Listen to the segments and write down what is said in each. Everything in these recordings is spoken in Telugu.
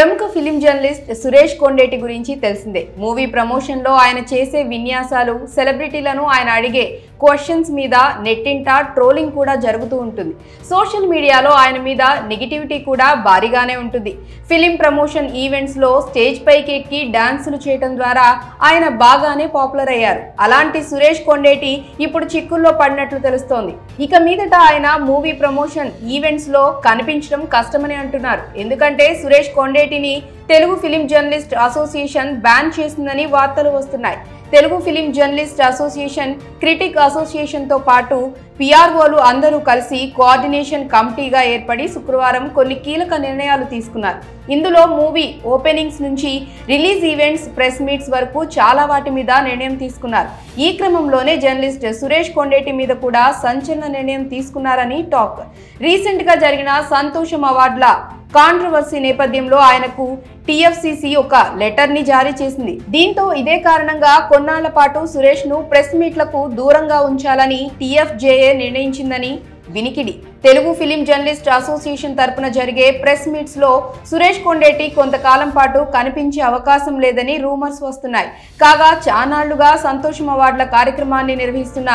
ప్రముఖ ఫిలిం జర్నలిస్ట్ సురేష్ కొండేటి గురించి తెలిసిందే. మూవీ ప్రమోషన్ లో ఆయన చేసే విన్యాసాలు, సెలబ్రిటీలను ఆయన అడిగే క్వశ్చన్స్ మీద నెట్టింట ట్రోలింగ్ కూడా జరుగుతూ ఉంటుంది. సోషల్ మీడియాలో ఆయన మీద నెగిటివిటీ కూడా భారీగానే ఉంటుంది. ఫిలిం ప్రమోషన్ ఈవెంట్స్ లో స్టేజ్ పైకి ఎక్కి డాన్సులు చేయడం ద్వారా ఆయన బాగానే పాపులర్ అయ్యారు. అలాంటి సురేష్ కొండేటి ఇప్పుడు చిక్కుల్లో పడినట్లు తెలుస్తోంది. ఇక మీదట ఆయన మూవీ ప్రమోషన్ ఈవెంట్స్ లో కనిపించడం కష్టమని అంటున్నారు. ఎందుకంటే సురేష్ కొండేటిని Telugu film journalist association ban చేసిందని వార్తలు వస్తున్నాయి. Telugu film journalist association, critic association తో పాటు పిఆర్ఓలు అందరూ కలిసి కోఆర్డినేషన్ కమిటీగా ఏర్పడి శుక్రవారం కొన్ని కీలక నిర్ణయాలు తీసుకున్నారు. ఇందులో మూవీ ఓపెనింగ్స్ నుంచి రిలీజ్ ఈవెంట్స్, ప్రెస్ మీట్స్ వరకు చాలా వాటి మీద నిర్ణయం తీసుకున్నారు. ఈ క్రమంలోనే జర్నలిస్ట్ సురేష్ కొండేటి మీద కూడా సంచలన నిర్ణయం తీసుకున్నారని టాక్. రీసెంట్ గా జరిగిన సంతోషం అవార్డుల కాంట్రవర్సీ నేపథ్యంలో ఆయనకు టీఎఫ్సీసీ ఒక లెటర్ ని జారీ చేసింది. దీంతో ఇదే కారణంగా కొన్నాళ్ల పాటు సురేష్ ను ప్రెస్ మీట్లకు దూరంగా ఉంచాలని టీఎఫ్జేఏ నిర్ణయించిందని వినికిడి. తెలుగు ఫిలిం జర్నలిస్ట్ అసోసియేషన్ తరపున జరిగే ప్రెస్ మీట్స్ లో సురేష్ కొండేటి కొంతకాలం పాటు కనిపించే అవకాశం లేదని రూమర్స్ వస్తున్నాయి. కాగా చానాళ్లుగా సంతోషం అవార్డుల కార్యక్రమాన్ని నిర్వహిస్తున్న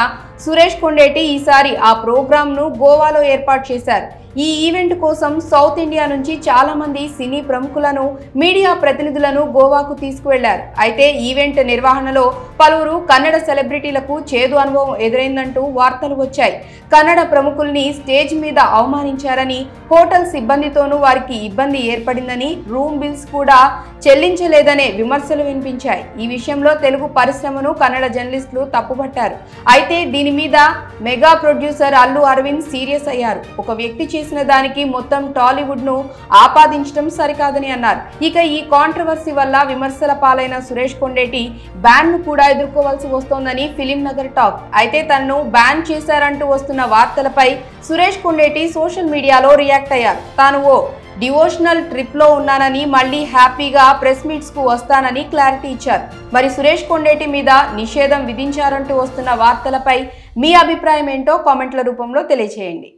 సురేష్ కొండేటి ఈసారి ఆ ప్రోగ్రామ్ ను గోవాలో ఏర్పాటు చేశారు. ఈ ఈవెంట్ కోసం సౌత్ ఇండియా నుంచి చాలా మంది సినీ ప్రముఖులను, మీడియా ప్రతినిధులను గోవాకు తీసుకువెళ్లారు. అయితే ఈవెంట్ నిర్వహణలో పలువురు కన్నడ సెలబ్రిటీలకు చేదు అనుభవం ఎదురైందంటూ వార్తలు వచ్చాయి. కన్నడ ప్రముఖుల్ని స్టేజ్ మీద అవమానించారని, హోటల్ సిబ్బందితోనూ వారికి ఇబ్బంది ఏర్పడిందని, రూమ్ బిల్స్ కూడా చెల్లించలేదనే విమర్శలు వినిపించాయి. ఈ విషయంలో తెలుగు పరిశ్రమను కన్నడ జర్నలిస్టులు తప్పుపట్టారు. అయితే దీని మీద mega producer Allu Aravind serious అయ్యారు. ఒక వ్యక్తి చేసిన దానికి మొత్తం టాలీవుడ్ ను ఆపాదించడం సరికాదని అన్నారు. ఇక ఈ కాంట్రవర్సీ వల్ల విమర్శల పాలైన సురేష్ కొండేటి బ్యాన్ ను కూడా ఎదుర్కోవాల్సి వస్తోందని ఫిలిం నగర్ టాక్. అయితే తనను బ్యాన్ చేశారంటూ వస్తున్న వార్తలపై సురేష్ కొండేటి సోషల్ మీడియాలో రియాక్ట్ అయ్యారు. తాను ఓ డివోషనల్ ట్రిప్ లో ఉన్నానని, మళ్ళీ హ్యాపీగా ప్రెస్ మీట్స్ కు వస్తానని క్లారిటీ ఇచ్చారు. మరి సురేష్ కొండేటి మీద నిషేధం విధించారంటూ వస్తున్న వార్తలపై మీ అభిప్రాయం ఏంటో కామెంట్ల రూపంలో తెలియజేయండి.